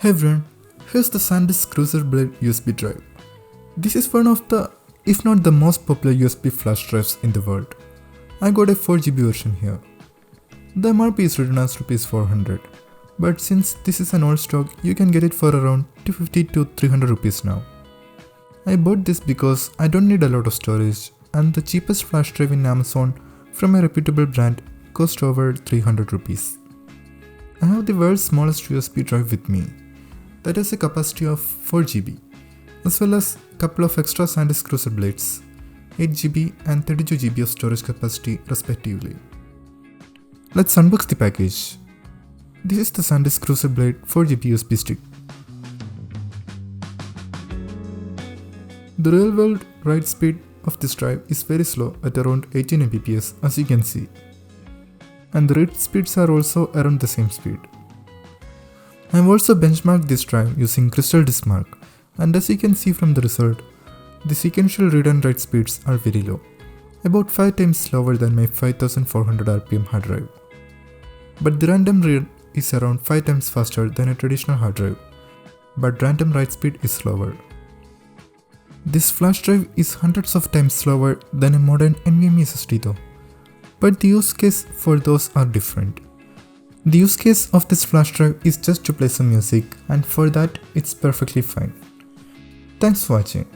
Hey everyone, here's the SanDisk Cruzer Blade USB drive. This is one of the, if not the most popular USB flash drives in the world. I got a 4GB version here. The MRP is written as Rs400, but since this is an old stock, you can get it for around 250 to 300 rupees now. I bought this because I don't need a lot of storage, and the cheapest flash drive in Amazon from a reputable brand cost over 300 rupees. I have the world's smallest USB drive with me. That has a capacity of 4GB, as well as a couple of extra SanDisk Cruzer blades, 8GB and 32GB of storage capacity respectively. Let's unbox the package. This is the SanDisk Cruzer Blade 4GB USB stick. The real world write speed of this drive is very slow at around 18 Mbps as you can see. And the read speeds are also around the same speed. I have also benchmarked this drive using Crystal Disk Mark, and as you can see from the result, the sequential read and write speeds are very low, about 5 times slower than my 5400 RPM hard drive. But the random read is around 5 times faster than a traditional hard drive, but random write speed is slower. This flash drive is hundreds of times slower than a modern NVMe SSD though, but the use case for those are different. The use case of this flash drive is just to play some music, and for that it's perfectly fine. Thanks for watching.